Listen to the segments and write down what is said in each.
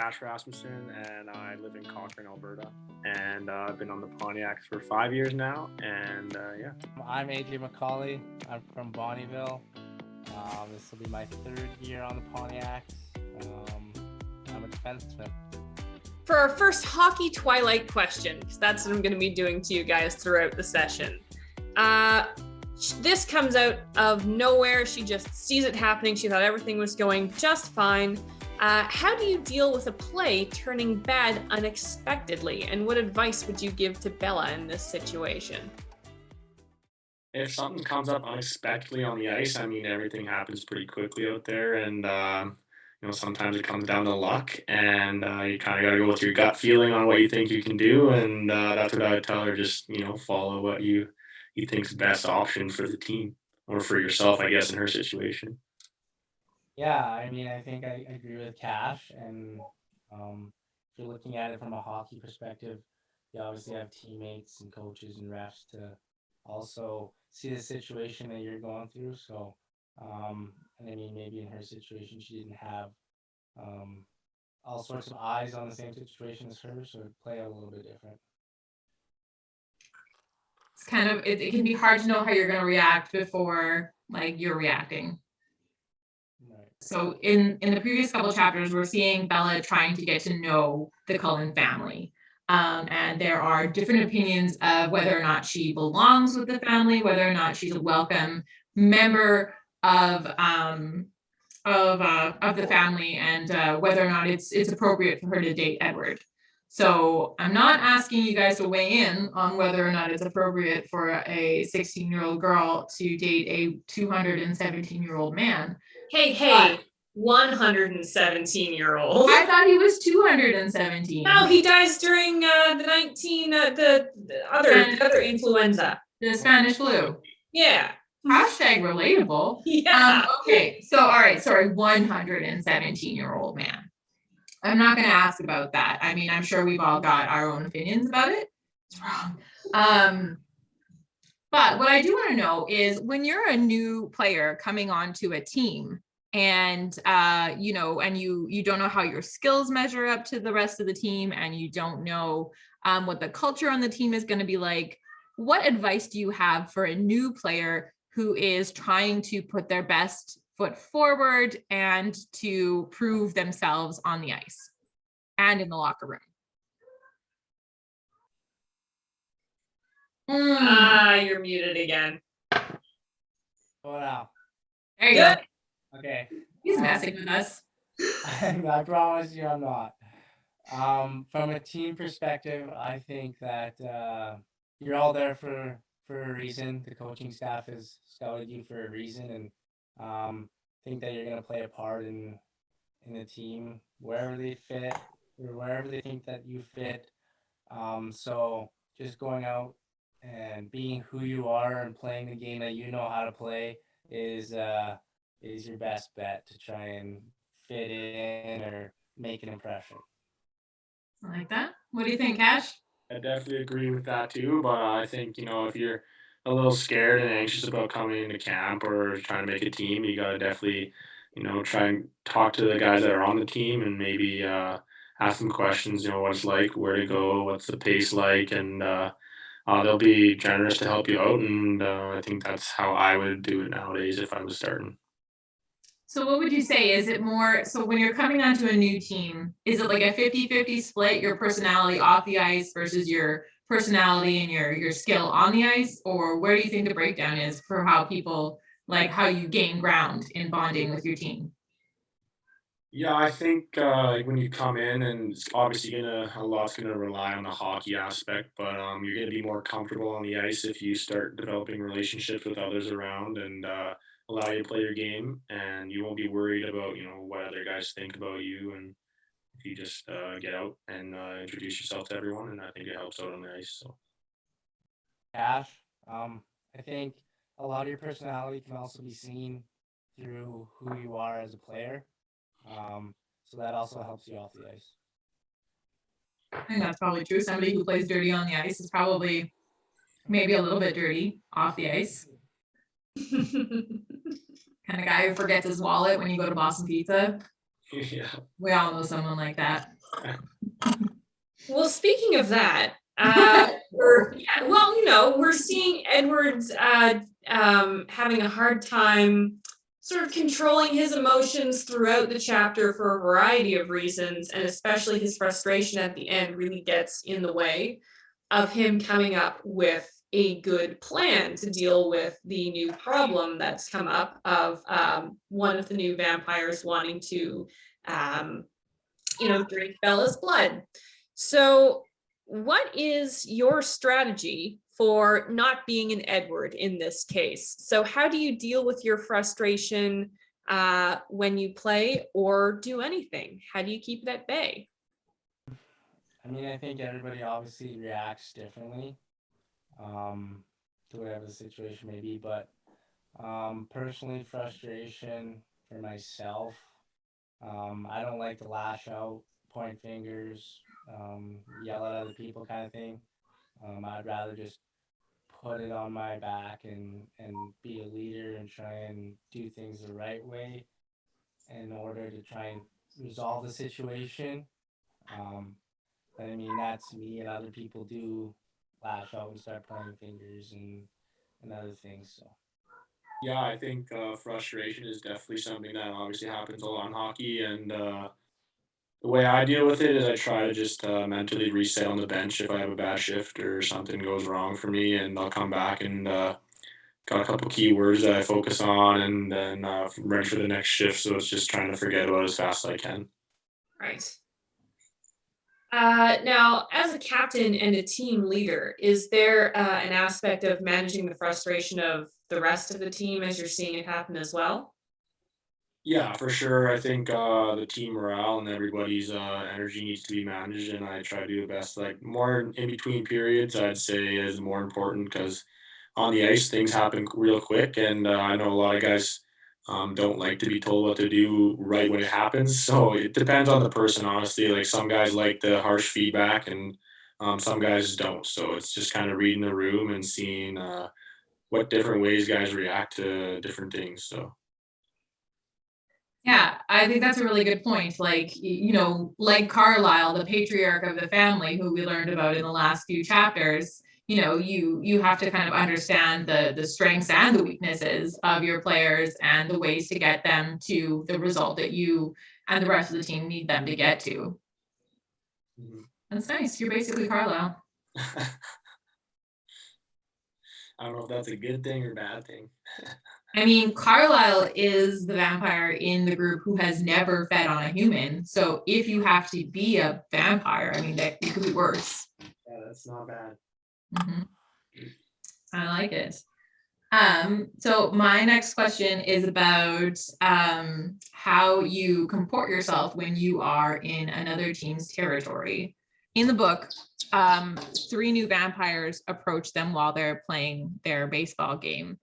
Kash Rasmussen, and I live in Cochrane, Alberta. And I've been on the Pontiacs for 5 years now, and yeah. I'm A.J. Macaulay. I'm from Bonnyville. This will be my 3rd year on the Pontiacs. I'm a defenseman. For our first hockey Twilight question, because that's what I'm going to be doing to you guys throughout the session. This comes out of nowhere. She just sees it happening. She thought everything was going just fine. How do you deal with a play turning bad unexpectedly? And what advice would you give to Bella in this situation? If something comes up unexpectedly on the ice, I mean, everything happens pretty quickly out there, and sometimes it comes down to luck, and you kind of got to go with your gut feeling on what you think you can do, and that's what I would tell her. Just follow what you think's the best option for the team or for yourself, I guess, in her situation. Yeah, I mean, I think I agree with Kash, and if you're looking at it from a hockey perspective, you obviously have teammates and coaches and refs to also see the situation that you're going through. So, and I mean, maybe in her situation, she didn't have all sorts of eyes on the same situation as her, so it play out a little bit different. It's kind of, it can be hard to know how you're going to react before you're reacting. Right. So in the previous couple chapters, we're seeing Bella trying to get to know the Cullen family. And there are different opinions of whether or not she belongs with the family, whether or not she's a welcome member of the family, and whether or not it's appropriate for her to date Edward. So I'm not asking you guys to weigh in on whether or not it's appropriate for a 16-year-old girl to date a 217-year-old man. Hey, 117-year-old. I thought he was 217. No, he dies during the other influenza. The Spanish flu. Yeah. Hashtag relatable. Yeah. Okay, so all right, sorry, 117-year-old man. I'm not going to ask about that. I mean, I'm sure we've all got our own opinions about it. It's wrong. But what I do want to know is when you're a new player coming onto a team and, and you don't know how your skills measure up to the rest of the team, and you don't know what the culture on the team is going to be like, what advice do you have for a new player who is trying to put their best foot forward and to prove themselves on the ice and in the locker room? You're muted again. Oh, wow. There you go. Okay. He's messing with us. I promise you I'm not. From a team perspective, I think that you're all there for a reason. The coaching staff has scouted you for a reason, and think that you're going to play a part in the team wherever they fit or wherever they think that you fit. So just going out and being who you are and playing the game that you know how to play is your best bet to try and fit in or make an impression. I like that. What do you think, Kash? I definitely agree with that too, but I think, if you're a little scared and anxious about coming into camp or trying to make a team, you got to definitely, try and talk to the guys that are on the team and maybe ask them questions, what it's like, where to go, what's the pace like, and they'll be generous to help you out, and I think that's how I would do it nowadays if I was starting. So what would you say? Is it more, so when you're coming onto a new team, is it like a 50-50 split, your personality off the ice versus your personality and your skill on the ice? Or where do you think the breakdown is for how people, how you gain ground in bonding with your team? Yeah, I think when you come in, and it's obviously a lot's gonna rely on the hockey aspect, but you're gonna be more comfortable on the ice if you start developing relationships with others around and allow you to play your game, and you won't be worried about what other guys think about you, and if you just get out and introduce yourself to everyone, and I think it helps out on the ice. So, Kash, I think a lot of your personality can also be seen through who you are as a player. So that also helps you off the ice. I think that's probably true. Somebody who plays dirty on the ice is probably maybe a little bit dirty off the ice. Kind of guy who forgets his wallet when you go to Boston Pizza. yeah. We all know someone like that. Well, speaking of that, we're seeing Edward's having a hard time sort of controlling his emotions throughout the chapter for a variety of reasons, and especially his frustration at the end really gets in the way of him coming up with a good plan to deal with the new problem that's come up of one of the new vampires wanting to um, drink Bella's blood. So, what is your strategy for not being an Edward in this case? So, how do you deal with your frustration when you play or do anything? How do you keep it at bay? I mean, I think everybody obviously reacts differently to whatever the situation may be, but personally, frustration for myself, I don't like to lash out, point fingers, yell at other people kind of thing. I'd rather just put it on my back and be a leader and try and do things the right way in order to try and resolve the situation. Um, but I mean, that's me, and other people do lash out and start pointing fingers and other things. So Yeah, I think frustration is definitely something that obviously happens a lot in hockey, and the way I deal with it is I try to just mentally reset on the bench if I have a bad shift or something goes wrong for me, and I'll come back and got a couple key words that I focus on, and then I'm ready for the next shift. So it's just trying to forget about it as fast as I can. Right. Now, as a captain and a team leader, is there an aspect of managing the frustration of the rest of the team as you're seeing it happen as well? Yeah, for sure. I think the team morale and everybody's energy needs to be managed, and I try to do the best. Like more in between periods, I'd say is more important because on the ice things happen real quick, and I know a lot of guys don't like to be told what to do right when it happens. So it depends on the person, honestly. Like some guys like the harsh feedback, and some guys don't. So it's just kind of reading the room and seeing what different ways guys react to different things. So. Yeah, I think that's a really good point. Like, like Carlisle, the patriarch of the family, who we learned about in the last few chapters, you have to kind of understand the strengths and the weaknesses of your players and the ways to get them to the result that you and the rest of the team need them to get to. Mhm. That's nice. You're basically Carlisle. I don't know if that's a good thing or bad thing. I mean, Carlisle is the vampire in the group who has never fed on a human. So if you have to be a vampire, I mean, that it could be worse. Yeah, that's not bad. Mm-hmm. I like it. So my next question is about how you comport yourself when you are in another team's territory. In the book, 3 new vampires approach them while they're playing their baseball game.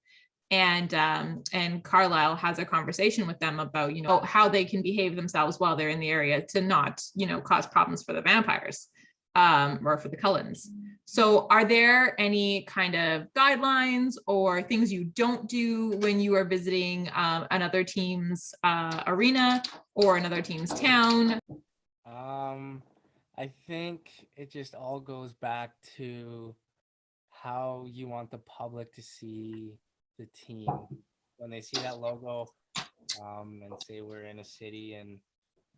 And Carlisle has a conversation with them about, how they can behave themselves while they're in the area to not, cause problems for the vampires or for the Cullens. So are there any kind of guidelines or things you don't do when you are visiting another team's arena or another team's town? I think it just all goes back to how you want the public to see the team. When they see that logo, and say we're in a city and,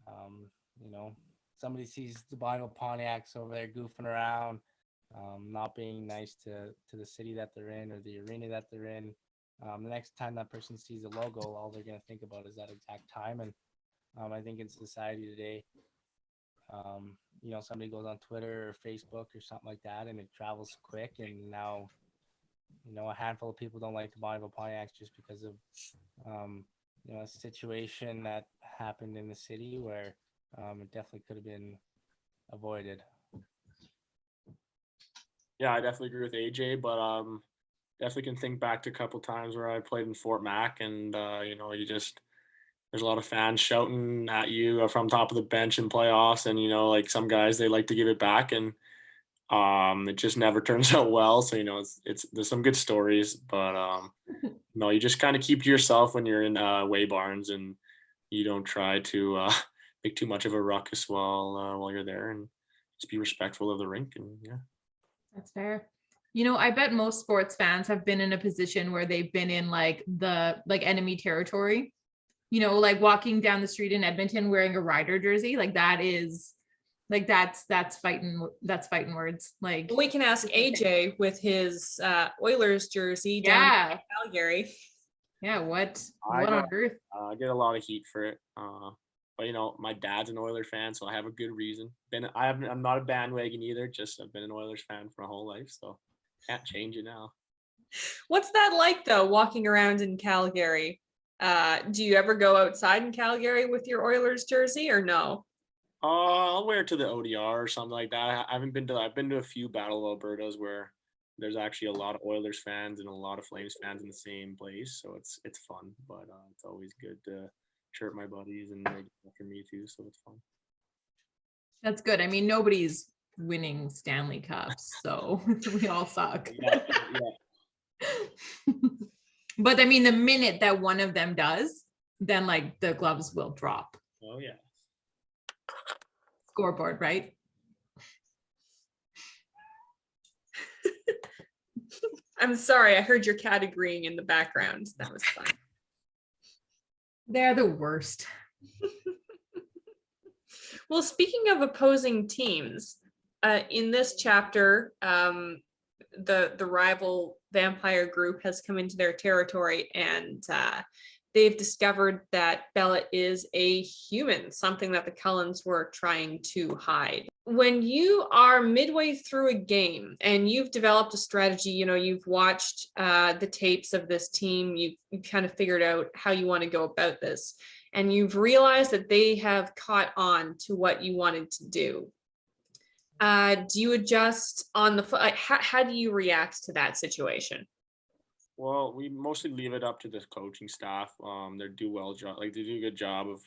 um, you know, somebody sees the Bonnyville Pontiacs over there goofing around, not being nice to the city that they're in or the arena that they're in. The next time that person sees the logo, all they're going to think about is that exact time. And I think in society today, somebody goes on Twitter or Facebook or something like that, and it travels quick. And now, a handful of people don't like the Bonnyville Pontiacs just because of, a situation that happened in the city where it definitely could have been avoided. Yeah, I definitely agree with AJ, but definitely can think back to a couple times where I played in Fort Mac, and you just there's a lot of fans shouting at you from top of the bench in playoffs, and like some guys they like to give it back, and it just never turns out well. So it's there's some good stories, but no, you just kind of keep to yourself when you're in away barns, and you don't try to make too much of a ruckus while you're there, and just be respectful of the rink. And yeah. That's fair. I bet most sports fans have been in a position where they've been in like enemy territory, like walking down the street in Edmonton wearing a Rider jersey. Like that is like, that's fighting words. Like We can ask AJ with his Oilers jersey down yeah, in Calgary. yeah. What I on got- earth? I get a lot of heat for it. But my dad's an Oilers fan, so I have a good reason. I'm not a bandwagon either. Just I've been an Oilers fan for my whole life, so can't change it now. What's that like though, walking around in Calgary? Do you ever go outside in Calgary with your Oilers jersey or no? I'll wear it to the ODR or something like that. I've been to a few Battle of Albertas where there's actually a lot of Oilers fans and a lot of Flames fans in the same place, so it's fun. But it's always good to chirp my buddies, and they get after me too, so it's fun. That's good. I mean, nobody's winning Stanley Cups, so we all suck. Yeah. But I mean, the minute that one of them does, then like the gloves will drop. Oh yeah. Scoreboard, right? I'm sorry, I heard your cat agreeing in the background. That was fun. They're the worst. Well, speaking of opposing teams, in this chapter, the rival vampire group has come into their territory, and they've discovered that Bella is a human, something that the Cullens were trying to hide. When you are midway through a game and you've developed a strategy, you've watched the tapes of this team, you've kind of figured out how you want to go about this, and you've realized that they have caught on to what you wanted to do. Do you adjust on the fly? How do you react to that situation? Well, we mostly leave it up to the coaching staff. They do a good job of,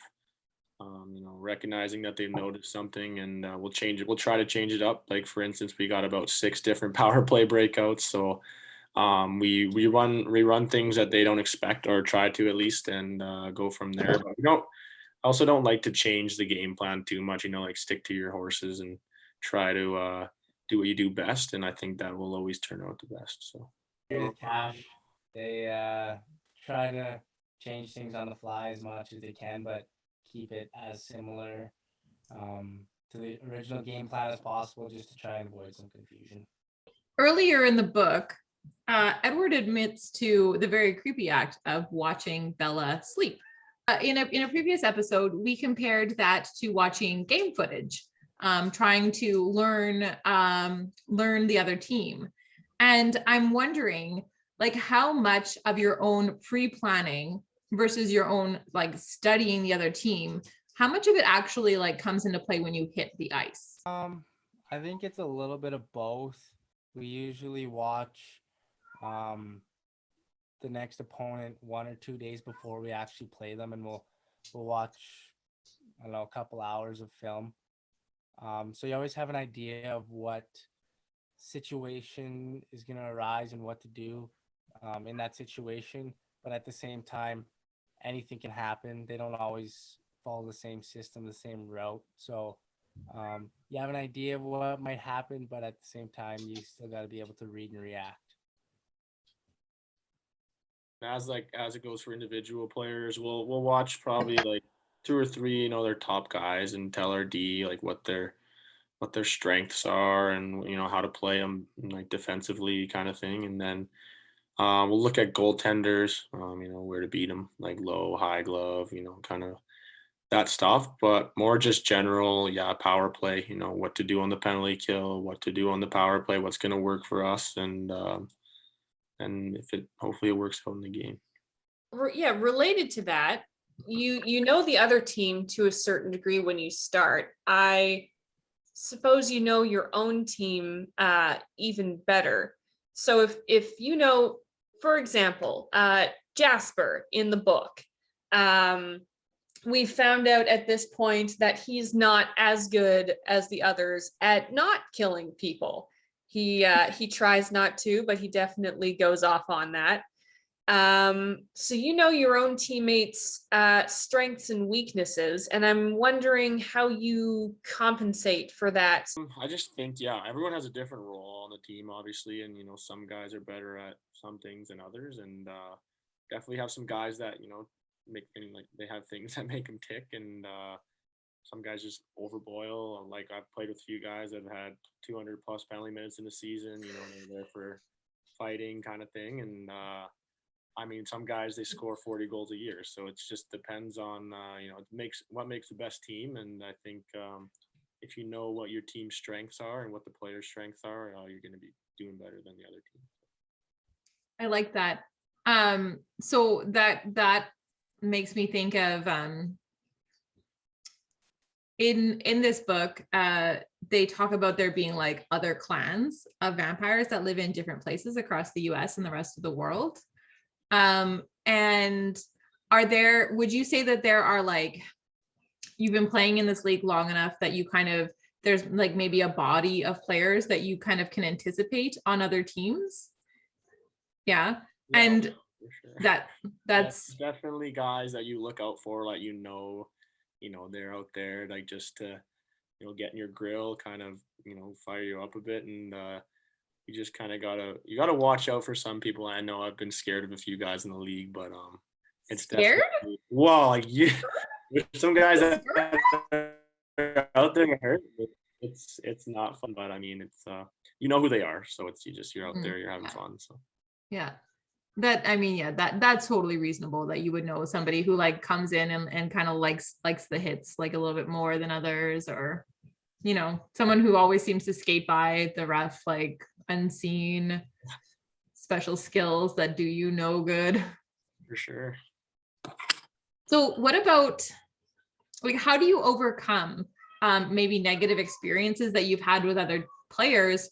recognizing that they've noticed something, and we'll change it. We'll try to change it up. Like for instance, we got about 6 different power play breakouts, so we run things that they don't expect, or try to at least, and go from there. But I also don't like to change the game plan too much. Like stick to your horses and try to do what you do best, and I think that will always turn out the best. So. With Kash, they try to change things on the fly as much as they can, but keep it as similar to the original game plan as possible, just to try and avoid some confusion. Earlier in the book, Edward admits to the very creepy act of watching Bella sleep. In a previous episode, we compared that to watching game footage, trying to learn the other team. And I'm wondering, like, how much of your own pre-planning versus your own like studying the other team, how much of it actually like comes into play when you hit the ice? I think it's a little bit of both. We usually watch the next opponent 1 or 2 days before we actually play them, and we'll watch, I don't know, a couple hours of film. So you always have an idea of what situation is going to arise and what to do in that situation. But at the same time, anything can happen. They don't always follow the same system, the same route. So you have an idea of what might happen, but at the same time, you still got to be able to read and react. As it goes for individual players, we'll watch probably like 2 or 3, their top guys, and tell our D like what their strengths are, and how to play them like defensively kind of thing. And then we'll look at goaltenders, where to beat them, like low, high glove, kind of that stuff. But more just general, power play, what to do on the penalty kill, what to do on the power play, what's going to work for us, and hopefully it works out in the game. Yeah, related to that, you know the other team to a certain degree when you start. I suppose you know your own team even better. So if for example, Jasper in the book, we found out at this point that he's not as good as the others at not killing people. He tries not to, but he definitely goes off on that. So you know your own teammates' strengths and weaknesses, and I'm wondering how you compensate for that. I just think, yeah, everyone has a different role on the team, obviously, and some guys are better at some things than others, and definitely have some guys that make like they have things that make them tick, and some guys just overboil. Like I've played with a few guys that have had 200 plus penalty minutes in the season. They're there for fighting kind of thing, and I mean, some guys they score 40 goals a year, so it just depends on what makes the best team, and I think if you know what your team's strengths are and what the players' strengths are, you're going to be doing better than the other team. I like that. So that makes me think of in this book, they talk about there being like other clans of vampires that live in different places across the US and the rest of the world. And would you say that there are like, you've been playing in this league long enough that you kind of, there's like maybe a body of players that you kind of can anticipate on other teams? Yeah. And for sure. that's definitely guys that you look out for, like they're out there like just to get in your grill, kind of fire you up a bit, and you just kind of gotta watch out for some people. I know I've been scared of a few guys in the league, but it's scared. Well, like there's some guys that are out there get hurt. It's not fun, but I mean it's you know who they are, so you're out there, you're having fun. So yeah. That's totally reasonable that you would know somebody who like comes in and kind of likes the hits like a little bit more than others, or someone who always seems to skate by the ref like unseen, special skills that do no good. For sure. So what about like how do you overcome maybe negative experiences that you've had with other players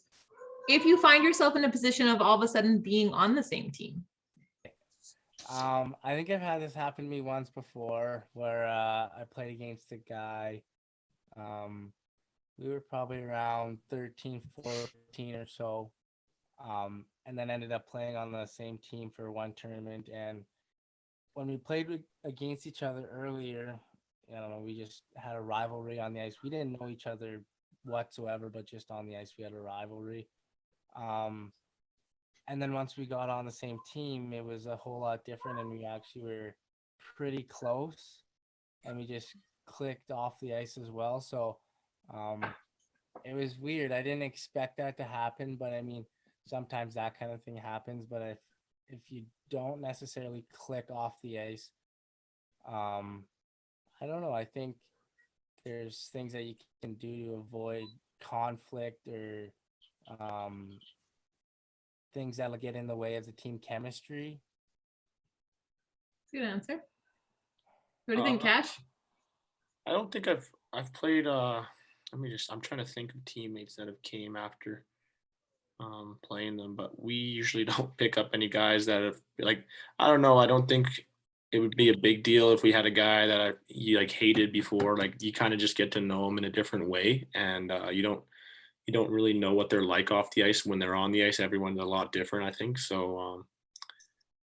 if you find yourself in a position of all of a sudden being on the same team? I think I've had this happen to me once before where I played against a guy. We were probably around 13, 14 or so. And then ended up playing on the same team for one tournament. And when we played against each other earlier, we just had a rivalry on the ice. We didn't know each other whatsoever, but just on the ice, we had a rivalry. And then once we got on the same team, it was a whole lot different, and we actually were pretty close, and we just clicked off the ice as well. So it was weird. I didn't expect that to happen, but I mean, sometimes that kind of thing happens. But if you don't necessarily click off the ice, I don't know. I think there's things that you can do to avoid conflict or things that'll get in the way of the team chemistry. Good answer. What do you think, Kash? I don't think I've played I'm trying to think of teammates that have came after playing them, but we usually don't pick up any guys that have like, I don't know, I don't think it would be a big deal if we had a guy that you like hated before. Like you kind of just get to know them in a different way, and you don't really know what they're like off the ice. When they're on the ice, everyone's a lot different, I think. So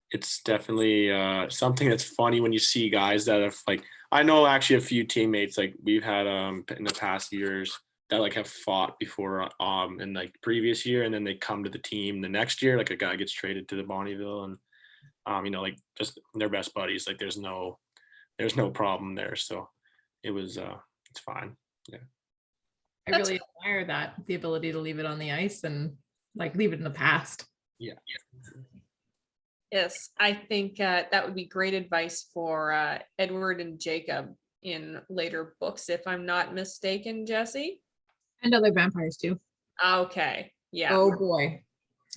it's definitely something that's funny when you see guys that have like, I know actually a few teammates like we've had in the past years that like have fought before in like previous year, and then they come to the team the next year, like a guy gets traded to the Bonnyville, and like just they're best buddies. Like there's no problem there. So it was it's fine. Yeah. I really admire that, the ability to leave it on the ice and like leave it in the past. Yeah. Yes, I think that would be great advice for Edward and Jacob in later books, if I'm not mistaken, Jesse. And other vampires too. Okay, yeah. Oh boy.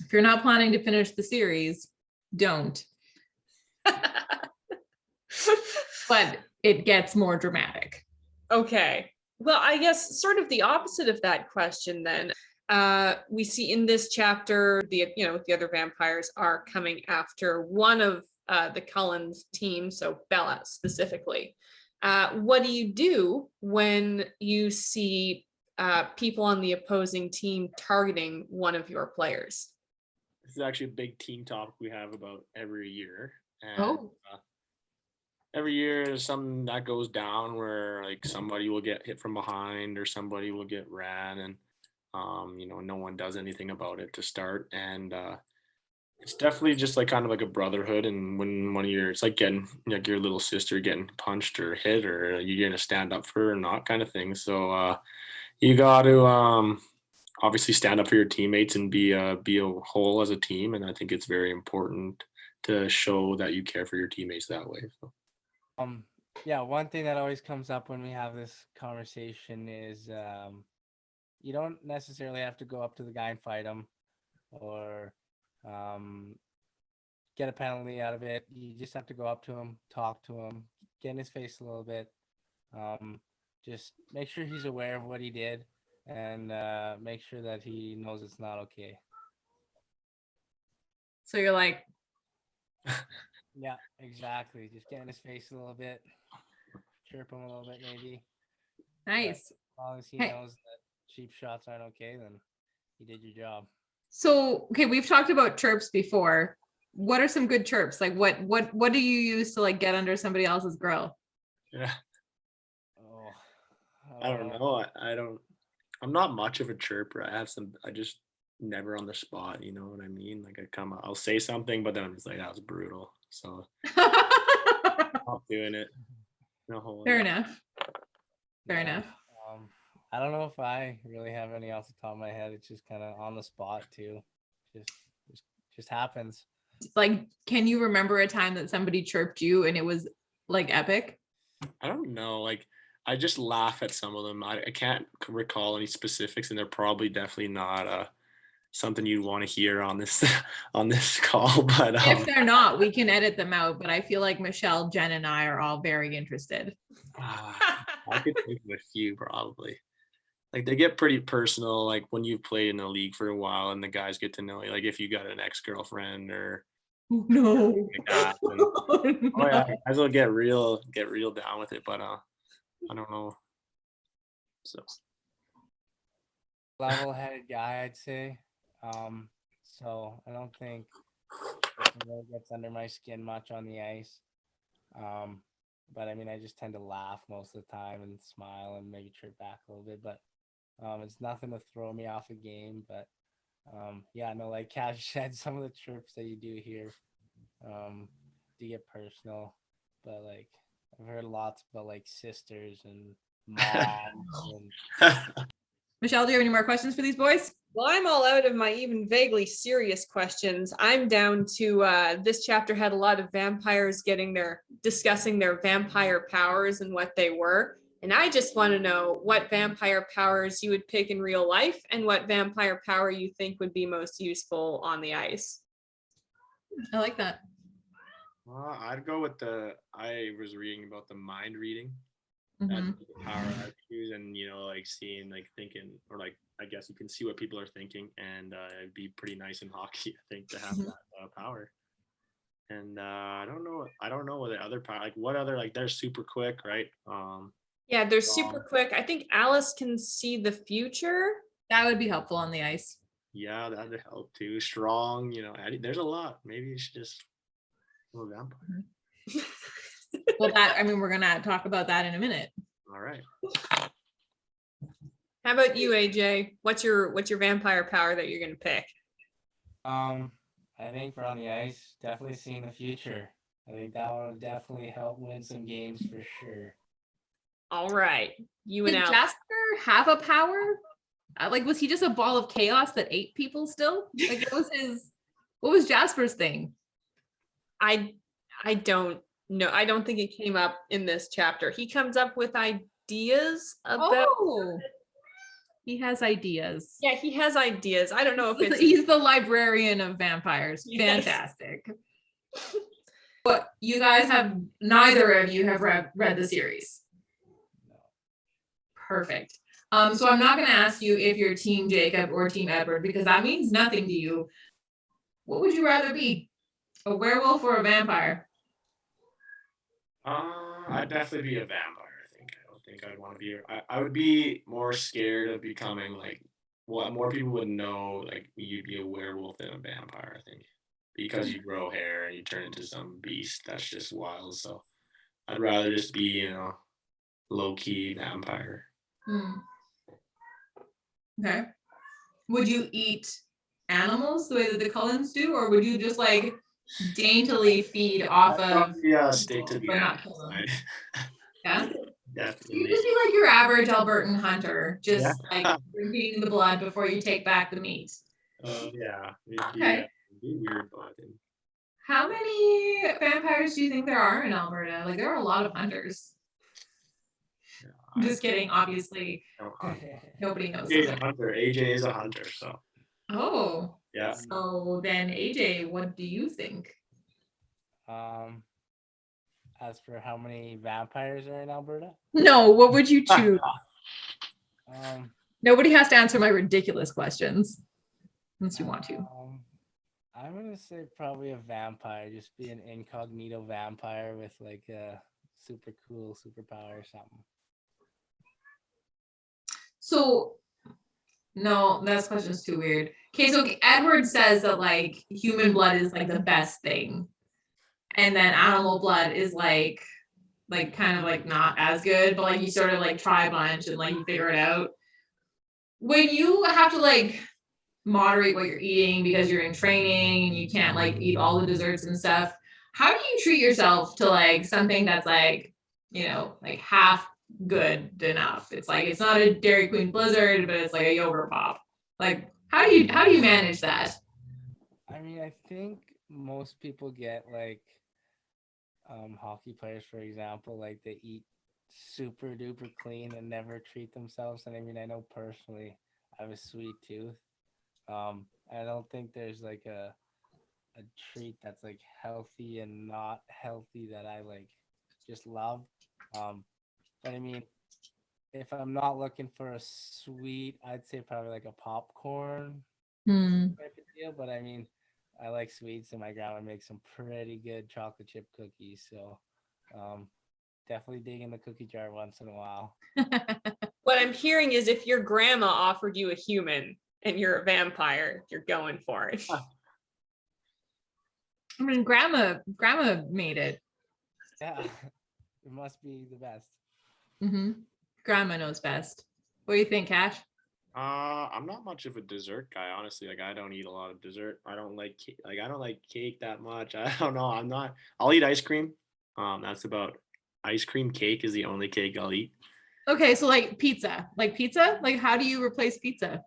If you're not planning to finish the series, don't. But it gets more dramatic. Okay. Well, I guess sort of the opposite of that question then. We see in this chapter, the other vampires are coming after one of the Cullens team, so Bella specifically. What do you do when you see people on the opposing team targeting one of your players? This is actually a big team topic we have about every year. And Oh, every year there's something that goes down where like somebody will get hit from behind or somebody will get ran, and no one does anything about it to start. And it's definitely just like kind of like a brotherhood. And when one of your, it's like getting like your little sister getting punched or hit, or you're gonna stand up for her or not, kind of thing. So you got to obviously stand up for your teammates and be a whole as a team. And I think it's very important to show that you care for your teammates that way. So. Um, yeah, one thing that always comes up when we have this conversation is you don't necessarily have to go up to the guy and fight him or um, get a penalty out of it. You just have to go up to him, talk to him, get in his face a little bit. Just make sure he's aware of what he did and make sure that he knows it's not okay. so you're like, Yeah, exactly. Just get in his face a little bit, chirp him a little bit maybe. nice. As long as he Hey. knows that cheap shots aren't okay, then you did your job. So, okay, we've talked about chirps before. What are some good chirps? Like what do you use to like get under somebody else's grill? Yeah. Oh, I don't know. I'm not much of a chirper. I just never on the spot, you know what I mean? Like I'll say something, but then I'm just like, that was brutal. So not doing it. No whole Fair lot. enough. Fair Yeah. enough. I don't know if I really have any off the top of my head. It's just kind of on the spot too. Just happens. Like, can you remember a time that somebody chirped you and it was like epic? I don't know. Like I just laugh at some of them. I can't recall any specifics, and they're probably definitely not something you'd want to hear on this on this call. But If they're not, we can edit them out. But I feel like Michelle, Jen, and I are all very interested. I could think of a few probably. Like they get pretty personal, like when you've played in the league for a while and the guys get to know you, like if you got an ex-girlfriend or No. like that. And, Oh, oh yeah, no. guys will get real down with it, but I don't know. So Level-headed guy, I'd say. So I don't think it really gets under my skin much on the ice. But I mean, I just tend to laugh most of the time and smile and maybe chirp back a little bit. But it's nothing to throw me off a game. But yeah, no, like Kash said, some of the chirps that you do hear do get personal. But like I've heard lots about like sisters and moms and Michelle, do you have any more questions for these boys? Well, I'm all out of my even vaguely serious questions. I'm down to this chapter had a lot of vampires discussing their vampire powers and what they were. And I just want to know what vampire powers you would pick in real life and what vampire power you think would be most useful on the ice. I like that. well, I'd go with I was reading about the mind reading. Mhm. That's the power I'd choose, and like seeing, like thinking, or like I guess you can see what people are thinking, and it'd be pretty nice in hockey, I think, to have that power. And I don't know what the other power, like what other, like they're super quick, right? Yeah, they're super quick. I think Alice can see the future. That would be helpful on the ice. Yeah, that'd help too. Strong, there's a lot. Maybe you should just go a vampire. Well, we're gonna talk about that in a minute. All right. How about you, AJ? What's your vampire power that you're gonna pick? I think for on the ice, definitely seeing the future. I think that would definitely help win some games for sure. All right, you and Did Alice. Jasper have a power? Like, was he just a ball of chaos that ate people still? Like, what was Jasper's thing? I don't know. I don't think it came up in this chapter. He comes up with ideas about. Oh, he has ideas. Yeah, he has ideas. I don't know if it's. He's the librarian of vampires. Yes. Fantastic. But you guys neither of you have read the series. No. Perfect. So I'm not going to ask you if you're Team Jacob or Team Edward, because that means nothing to you. What would you rather be? A werewolf or a vampire? I'd definitely be a vampire. I don't think I'd want to be. I would be more scared of becoming like well, more people would know like you'd be a werewolf than a vampire, I think, because you grow hair and you turn into some beast that's just wild. So I'd rather just be, low key vampire. Hmm. Okay. Would you eat animals the way that the Cullens do, or would you just like daintily feed off I'd of probably stick to the but not kill animal them? side. Yeah. So you Definitely. just be like your average Albertan hunter, Yeah. just like drinking the blood before you take back the meat. Yeah. Okay. It'd be weird, but How many vampires do you think there are in Alberta? Like there are a lot of hunters. I'm just kidding. Obviously, nobody knows. AJ's a hunter. AJ is a hunter, so Oh, yeah. so then AJ, what do you think? As for how many vampires are in Alberta? No, what would you choose? Um, Nobody has to answer my ridiculous questions unless you want to. I'm gonna say probably a vampire, just be an incognito vampire with like a super cool superpower or something. So no, that question's too weird. Okay, so Edward says that like human blood is like the best thing, and then animal blood is like kind of like not as good, but like you sort of like try a bunch and like you figure it out. When you have to like moderate what you're eating because you're in training and you can't like eat all the desserts and stuff, how do you treat yourself to like something that's like, like half good enough? It's like it's not a Dairy Queen Blizzard, but it's like a yogurt pop. Like how do you manage that? I mean, I think most people get like hockey players, for example, like they eat super duper clean and never treat themselves. And I mean, I know personally I have a sweet tooth. I don't think there's like a treat that's like healthy and not healthy that I like just love. But I mean, if I'm not looking for a sweet, I'd say probably like a popcorn type of deal. But I mean, I like sweets, and my grandma makes some pretty good chocolate chip cookies. So definitely dig in the cookie jar once in a while. What I'm hearing is if your grandma offered you a human and you're a vampire, you're going for it. I mean, grandma made it. Yeah, it must be the best. Mm-hmm. Grandma knows best. What do you think, Kash? I'm not much of a dessert guy, honestly. Like I don't eat a lot of dessert. I don't like cake that much. I don't know. I'll eat ice cream. That's about ice cream. Cake is the only cake I'll eat. Okay, so like pizza. Like how do you replace pizza?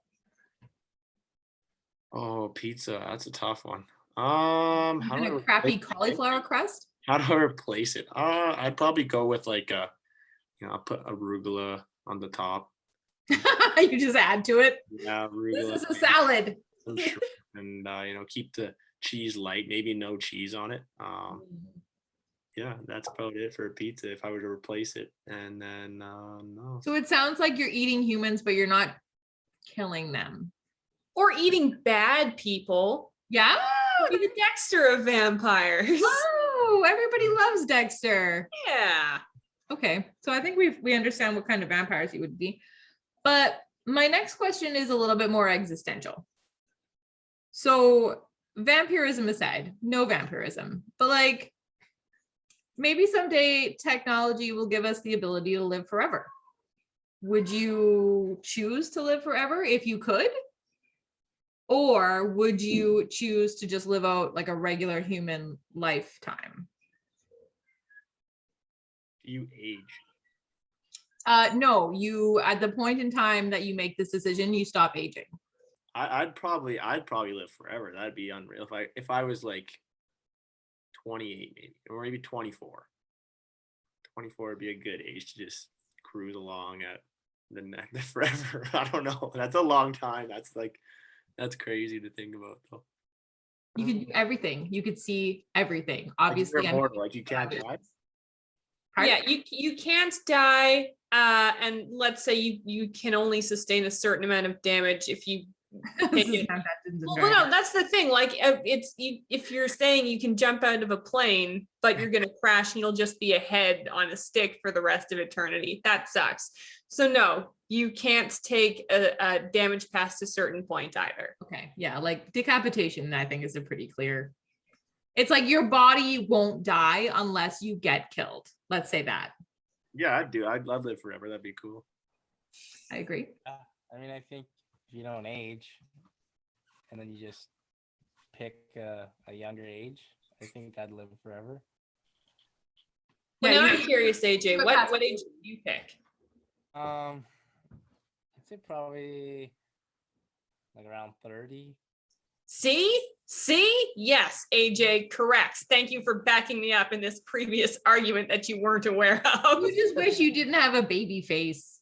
Oh, pizza. That's a tough one. How do I A crappy replace it? cauliflower crust? How do I replace it? I'd probably go with like I'll put arugula on the top. You just add to it. Yeah, arugula. This is a salad. Some shrimp and keep the cheese light, maybe no cheese on it. Yeah, that's about it for a pizza if I were to replace it. And then no. So it sounds like you're eating humans, but you're not killing them. Or eating bad people. Yeah. Be the Dexter of vampires. Oh, everybody loves Dexter. Yeah. Okay, so I think we understand what kind of vampires you would be. But my next question is a little bit more existential. So vampirism aside, no vampirism, but like maybe someday technology will give us the ability to live forever. Would you choose to live forever if you could? Or would you choose to just live out like a regular human lifetime? You age. No, you at the point in time that you make this decision, you stop aging. I'd probably live forever. That'd be unreal. If I was like 28 maybe, or maybe 24. 24 would be a good age to just cruise along at the forever. I don't know. That's a long time. That's crazy to think about though. You could do everything. You could see everything. Obviously, like, immortal, like you can't die. Yeah, you can't die. And let's say you can only sustain a certain amount of damage if you This is not that Lessons in Well, driving. no, that's the thing. Like, if you're saying you can jump out of a plane, but you're gonna crash and you'll just be a head on a stick for the rest of eternity, that sucks. So no, you can't take a damage past a certain point either. Okay, yeah, like decapitation, I think is a pretty clear. It's like your body won't die unless you get killed. Let's say that. Yeah, I'd do. I'd live forever. That'd be cool. I agree. I mean, I think if you don't age, and then you just pick a younger age, I think I'd live forever. Well, Yeah, now you- I'm curious, AJ, what age do you pick? I'd say probably like around 30. See? Yes, AJ, correct. Thank you for backing me up in this previous argument that you weren't aware of. You just wish you didn't have a baby face.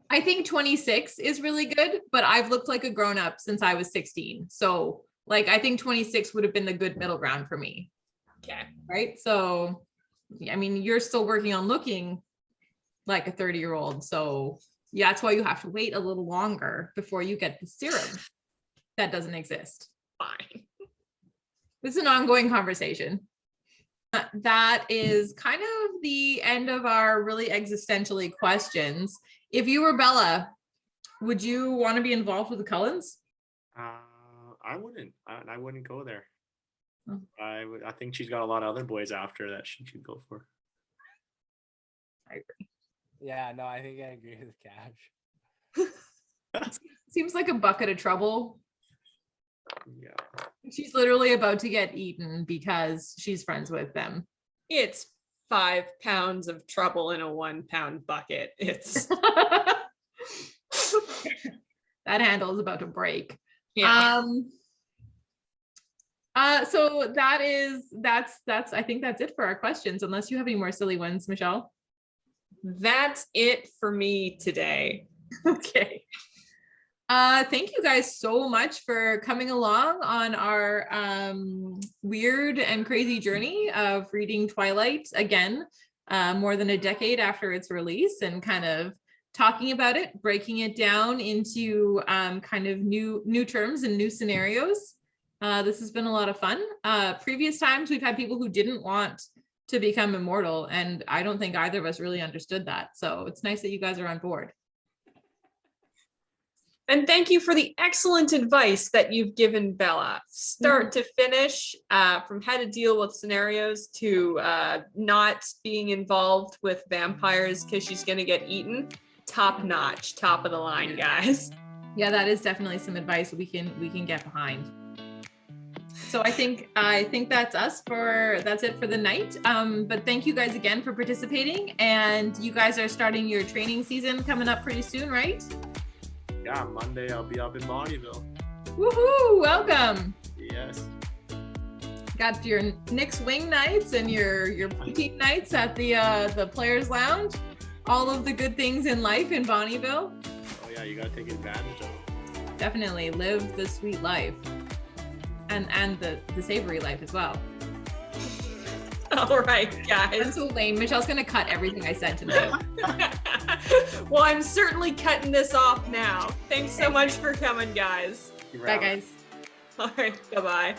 I think 26 is really good, but I've looked like a grown-up since I was 16. So like, I think 26 would have been the good middle ground for me. Okay. Right. So, I mean, you're still working on looking like a 30-year-old. So yeah, that's why you have to wait a little longer before you get the serum that doesn't exist. Fine. This is an ongoing conversation. That is kind of the end of our really existentially questions. If you were Bella, would you want to be involved with the Cullens? I wouldn't. I wouldn't go there. Oh. I think she's got a lot of other boys after that she should go for. I agree. Yeah, no, I think I agree with Kash. Seems like a bucket of trouble. Yeah. She's literally about to get eaten because she's friends with them. It's 5 pounds of trouble in a 1 pound bucket. It's That handle is about to break. yeah. So that's I think that's it for our questions, unless you have any more silly ones, Michelle. That's it for me today. Okay. Thank you guys so much for coming along on our weird and crazy journey of reading Twilight again, more than a decade after its release, and kind of talking about it, breaking it down into kind of new terms and new scenarios. This has been a lot of fun. Previous times we've had people who didn't want to become immortal, and I don't think either of us really understood that. So it's nice that you guys are on board. And thank you for the excellent advice that you've given Bella, start to finish, from how to deal with scenarios to not being involved with vampires because she's going to get eaten. Top notch, top of the line, guys. Yeah, that is definitely some advice we can get behind. So I think that's it for the night. But thank you guys again for participating, and you guys are starting your training season coming up pretty soon, right? Yeah, Monday I'll be up in Bonnyville. Woohoo! Welcome. Yes. Got your Knicks wing nights and your team nights at the Players Lounge. All of the good things in life in Bonnyville. Oh yeah, you gotta take advantage of it. Definitely live the sweet life, and the savory life as well. All right, I'm guys. so lame. Michelle's gonna cut everything I said tonight. Well, I'm certainly cutting this off now. Thanks so much for coming, guys. Bye, guys. All right, bye-bye.